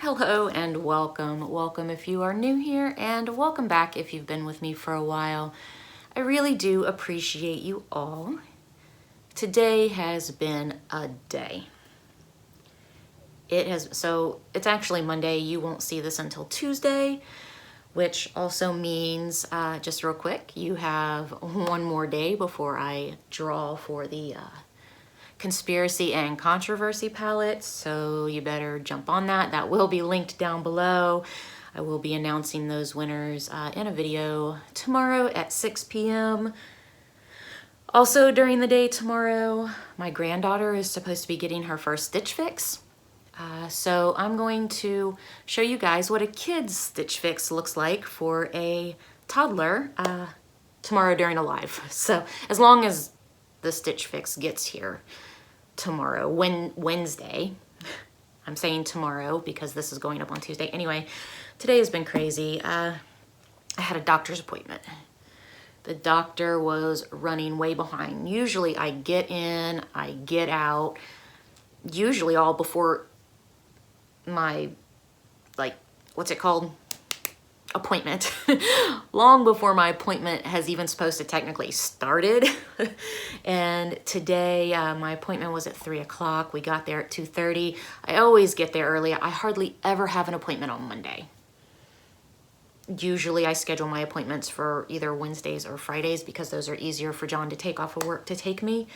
Hello and welcome. Welcome if you are new here, and welcome back if you've been with me for a while. I really do appreciate you all. Today has been a day. It's actually Monday. You won't see this until Tuesday, which also means, just real quick, you have one more day before I draw for the conspiracy and controversy palette, so you better jump on that. That will be linked down below. I will be announcing those winners in a video tomorrow at 6 p.m. Also during the day tomorrow, my granddaughter is supposed to be getting her first Stitch Fix. So I'm going to show you guys what a kid's Stitch Fix looks like for a toddler tomorrow during a live. So as long as the Stitch Fix gets here tomorrow, Wednesday. I'm saying tomorrow because this is going up on Tuesday. Anyway, today has been crazy. I had a doctor's appointment. The doctor was running way behind. Usually I get in, I get out, usually all before my, what's it called? Appointment. Long before my appointment has even supposed to technically started. And today my appointment was at 3 o'clock. We got there at 2:30. I always get there early. I hardly ever have an appointment on Monday. Usually I schedule my appointments for either Wednesdays or Fridays because those are easier for John to take off of work to take me.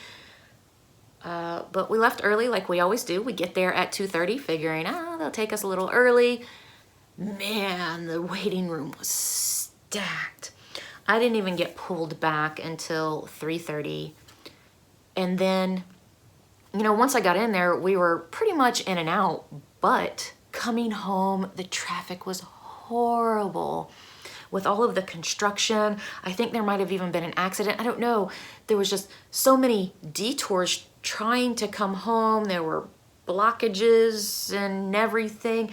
But we left early like we always do. We get there at 2:30 figuring, they'll take us a little early. Man, the waiting room was stacked. I didn't even get pulled back until 3:30. And then, once I got in there, we were pretty much in and out, but coming home, the traffic was horrible. With all of the construction, I think there might have even been an accident. I don't know. There was just so many detours trying to come home. There were blockages and everything.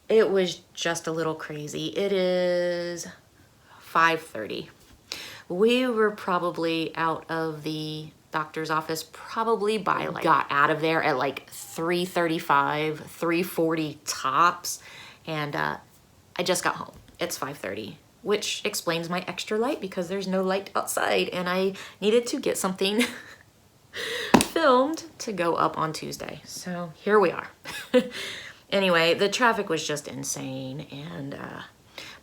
It was just a little crazy. It is 5:30. We were probably out of the doctor's office probably by got out of there at 3:35, 3:40 tops. And I just got home. It's 5:30, which explains my extra light because there's no light outside and I needed to get something filmed to go up on Tuesday. So here we are. Anyway, the traffic was just insane, and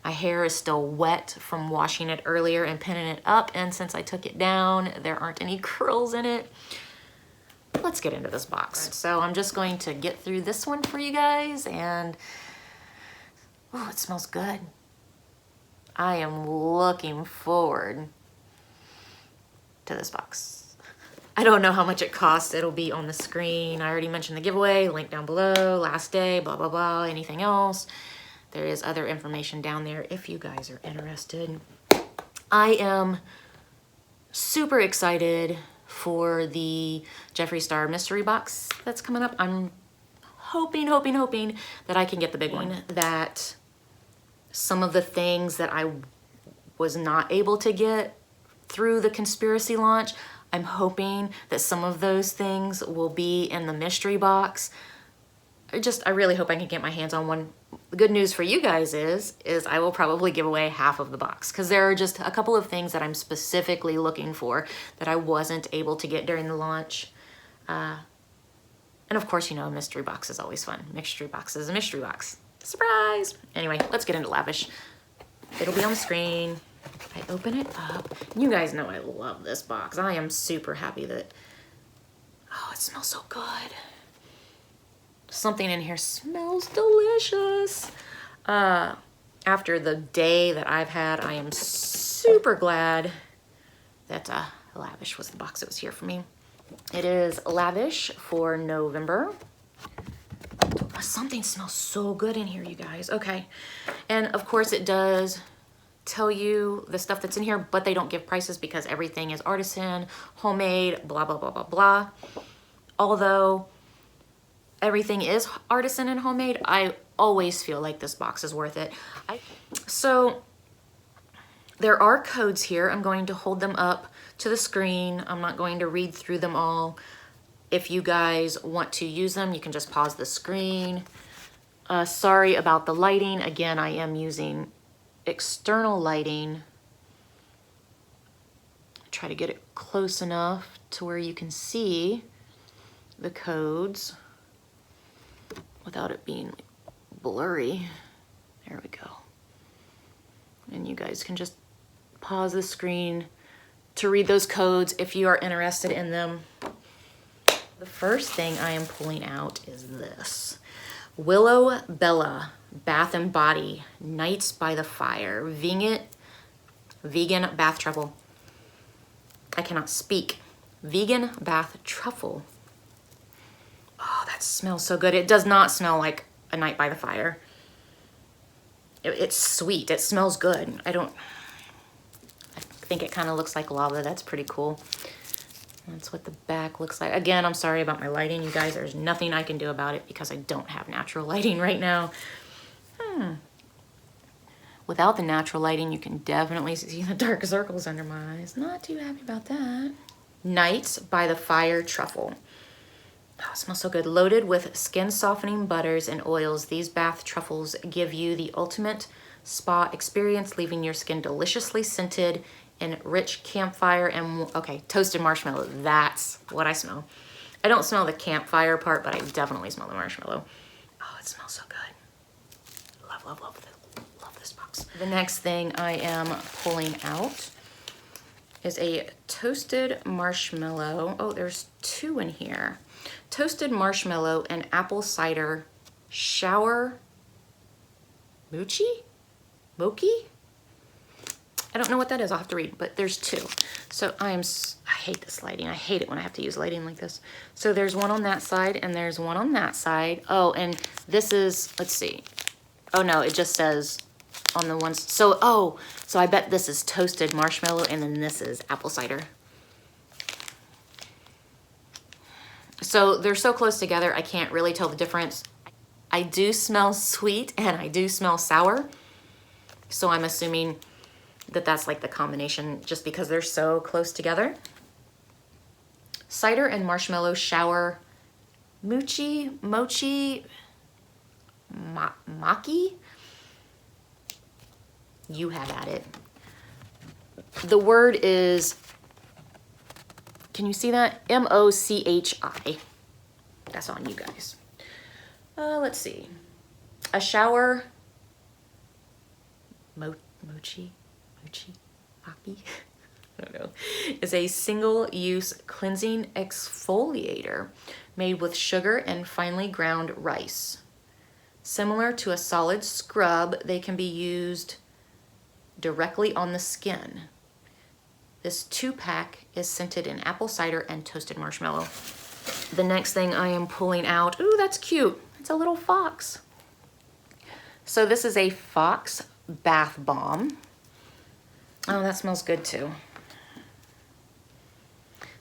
my hair is still wet from washing it earlier and pinning it up, and since I took it down, there aren't any curls in it. Let's get into this box. So I'm just going to get through this one for you guys, and oh, it smells good. I am looking forward to this box. I don't know how much it costs. It'll be on the screen. I already mentioned the giveaway, link down below, last day, blah, blah, blah, anything else. There is other information down there if you guys are interested. I am super excited for the Jeffree Star mystery box that's coming up. I'm hoping that I can get the big one. That some of the things that I was not able to get through the conspiracy launch, I'm hoping that some of those things will be in the mystery box. I really hope I can get my hands on one. The good news for you guys is I will probably give away half of the box because there are just a couple of things that I'm specifically looking for that I wasn't able to get during the launch. And of course, a mystery box is always fun. Mystery box is a mystery box. Surprise! Anyway, let's get into Lavish. It'll be on the screen. I open it up. You guys know I love this box. I am super happy that, it smells so good. Something in here smells delicious. After the day that I've had, I am super glad that Lavish was the box that was here for me. It is Lavish for November. Something smells so good in here, you guys. Okay. And of course it does tell you the stuff that's in here, but they don't give prices because everything is artisan, homemade, blah, blah, blah, blah, blah. Although everything is artisan and homemade, I always feel like this box is worth it. So there are codes here. I'm going to hold them up to the screen. I'm not going to read through them all. If you guys want to use them, you can just pause the screen. Sorry about the lighting. Again, I am using external lighting. Try to get it close enough to where you can see the codes without it being blurry. There we go. And you guys can just pause the screen to read those codes if you are interested in them. The first thing I am pulling out is this. Willow Bella Bath and Body Nights by the Fire Vegan Bath Truffle. I cannot speak. Vegan Bath Truffle. Oh, that smells so good. It does not smell like a night by the fire. It's sweet. It smells good. I think it kind of looks like lava. That's pretty cool. That's what the back looks like. Again, I'm sorry about my lighting, you guys. There's nothing I can do about it because I don't have natural lighting right now. Without the natural lighting, you can definitely see the dark circles under my eyes. Not too happy about that. Nights by the Fire Truffle. Oh, it smells so good. Loaded with skin softening butters and oils, these bath truffles give you the ultimate spa experience, leaving your skin deliciously scented and rich campfire and, okay, toasted marshmallow. That's what I smell. I don't smell the campfire part, but I definitely smell the marshmallow. Oh, it smells so good. Love, love, love this box. The next thing I am pulling out is a toasted marshmallow. Oh, there's two in here. Toasted marshmallow and apple cider shower mochi? I don't know what that is. I'll have to read, but there's two. So I hate this lighting. I hate it when I have to use lighting like this. So there's one on that side and there's one on that side. Oh, and this is, let's see. Oh no, it just says on the ones. So I bet this is toasted marshmallow and then this is apple cider. So they're so close together, I can't really tell the difference. I do smell sweet and I do smell sour. So I'm assuming that that's like the combination just because they're so close together. Cider and marshmallow shower mochi, maki? You have at it. The word is, can you see that? M-O-C-H-I. That's on you guys. Let's see. A shower, mochi, maki, I don't know, is a single-use cleansing exfoliator made with sugar and finely ground rice. Similar to a solid scrub, they can be used directly on the skin. This 2-pack is scented in apple cider and toasted marshmallow. The next thing I am pulling out, ooh, that's cute. It's a little fox. So this is a fox bath bomb. Oh, that smells good too.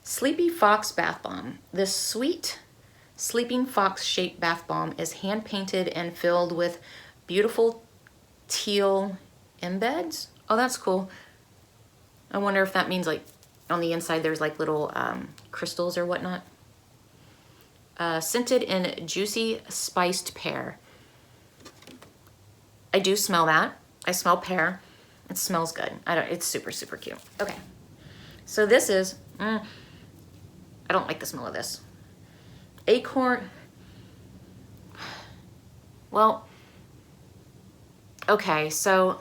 Sleepy Fox Bath Bomb. This sweet sleeping fox shaped bath bomb is hand painted and filled with beautiful teal embeds. Oh, that's cool. I wonder if that means like on the inside there's like little crystals or whatnot. Scented in juicy spiced pear. I do smell that. I smell pear. It smells good. It's super, super cute. Okay. So this is, I don't like the smell of this. Acorn. Well, okay, so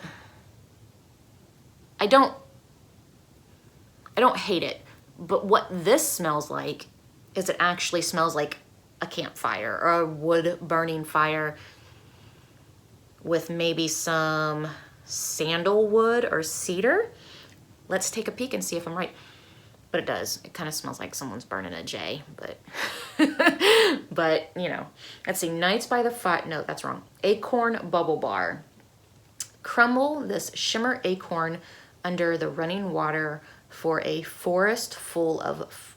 I don't hate it, but what this smells like is it actually smells like a campfire or a wood burning fire with maybe some sandalwood or cedar. Let's take a peek and see if I'm right. But it does. It kind of smells like someone's burning a J, but but you know. Let's see. Nights by the Fire. No, that's wrong. Acorn Bubble Bar. Crumble this shimmer acorn under the running water for a forest full of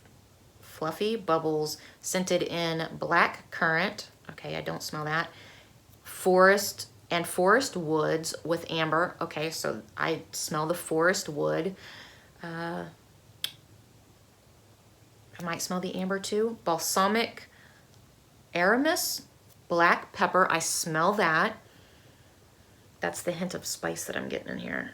fluffy bubbles scented in black currant. Okay, I don't smell that. Forest woods with amber. Okay, so I smell the forest wood. I might smell the amber too. Balsamic Aramis. Black pepper, I smell that. That's the hint of spice that I'm getting in here.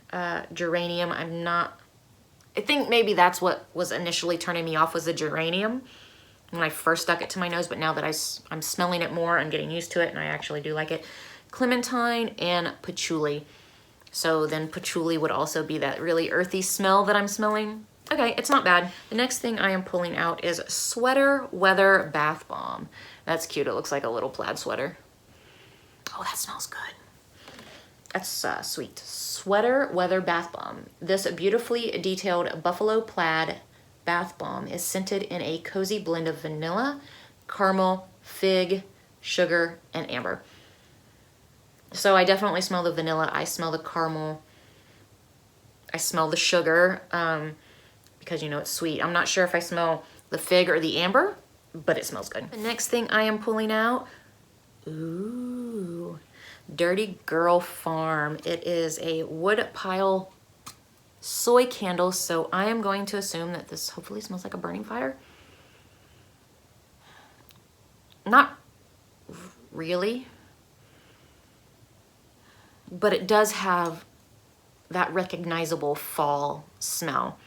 Geranium, I think maybe that's what was initially turning me off, was the geranium when I first stuck it to my nose, but now that I'm smelling it more, I'm getting used to it, and I actually do like it. Clementine and patchouli. So then patchouli would also be that really earthy smell that I'm smelling. Okay, it's not bad. The next thing I am pulling out is Sweater Weather Bath Bomb. That's cute. It looks like a little plaid sweater. Oh, that smells good. That's sweet. Sweater Weather Bath Bomb. This beautifully detailed buffalo plaid bath bomb is scented in a cozy blend of vanilla, caramel, fig, sugar, and amber. So I definitely smell the vanilla. I smell the caramel. I smell the sugar because you know it's sweet. I'm not sure if I smell the fig or the amber, but it smells good. The next thing I am pulling out, ooh, Dirty Girl Farm. It is a wood pile soy candle, so I am going to assume that this hopefully smells like a burning fire. Not really, but it does have that recognizable fall smell.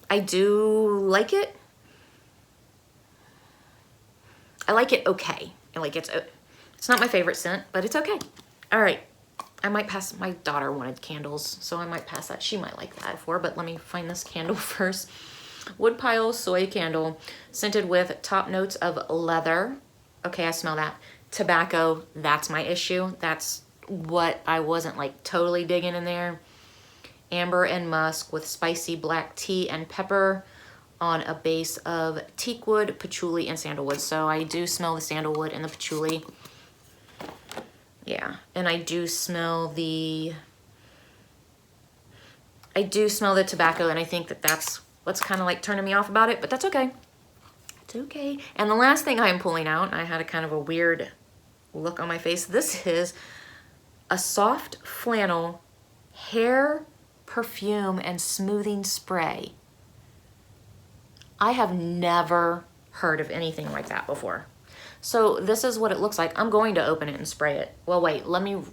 I do like it. I like it okay. Like it's not my favorite scent, but it's okay. All right. I might pass, my daughter wanted candles, so I might pass that. She might like that for, but let me find this candle first. Woodpile soy candle, scented with top notes of leather. Okay, I smell that. Tobacco, that's my issue. That's what I wasn't like totally digging in there. Amber and musk with spicy black tea and pepper on a base of teakwood, patchouli, and sandalwood. So I do smell the sandalwood and the patchouli. Yeah, and I do smell the tobacco, and I think that that's what's kind of like turning me off about it, but that's okay. It's okay. And the last thing I'm pulling out, I had a kind of a weird look on my face. This is a soft flannel hair perfume and smoothing spray. I have never heard of anything like that before. So this is what it looks like. I'm going to open it and spray it. Well, wait, let's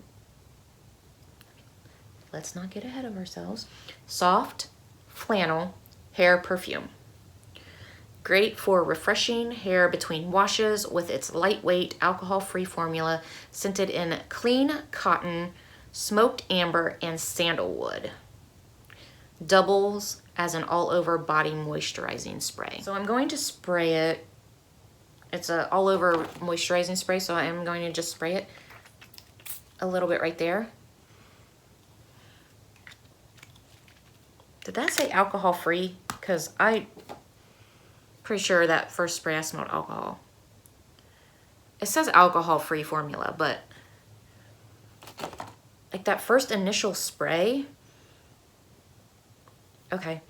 not get ahead of ourselves. Soft flannel hair perfume. Great for refreshing hair between washes with its lightweight alcohol-free formula scented in clean cotton, smoked amber, and sandalwood. Doubles as an all-over body moisturizing spray. So I'm going to spray it. It's a all-over moisturizing spray, so I am going to just spray it a little bit right there. Did that say alcohol-free? Because I'm pretty sure that first spray I smelled alcohol. It says alcohol-free formula, but like that first initial spray, okay,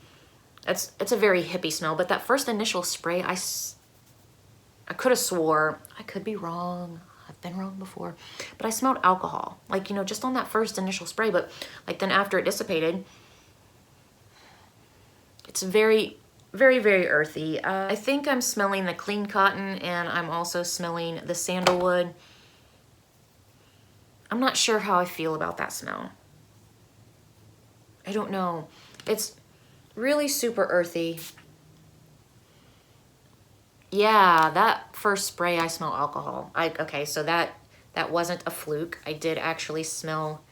it's a very hippie smell, but that first initial spray, I could have swore, I could be wrong, I've been wrong before, but I smelled alcohol, like, you know, just on that first initial spray, but like then after it dissipated, it's very, very, very earthy. I think I'm smelling the clean cotton, and I'm also smelling the sandalwood. I'm not sure how I feel about that smell. I don't know. It's really super earthy. Yeah, that first spray I smell alcohol. Okay, so that wasn't a fluke. I did actually smell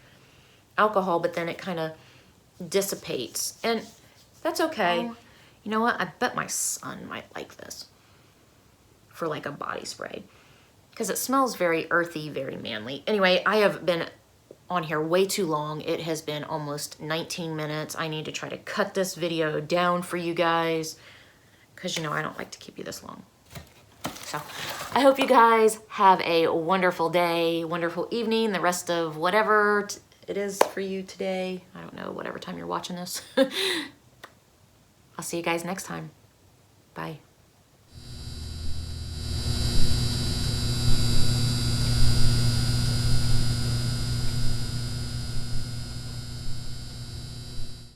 alcohol, but then it kind of dissipates, and that's okay. You know what? I bet my son might like this for like a body spray because it smells very earthy, very manly. Anyway, I have been on here way too long. It has been almost 19 minutes. I need to try to cut this video down for you guys because, you know, I don't like to keep you this long. So I hope you guys have a wonderful day, wonderful evening, the rest of whatever it is for you today. I don't know, whatever time you're watching this. I'll see you guys next time. Bye.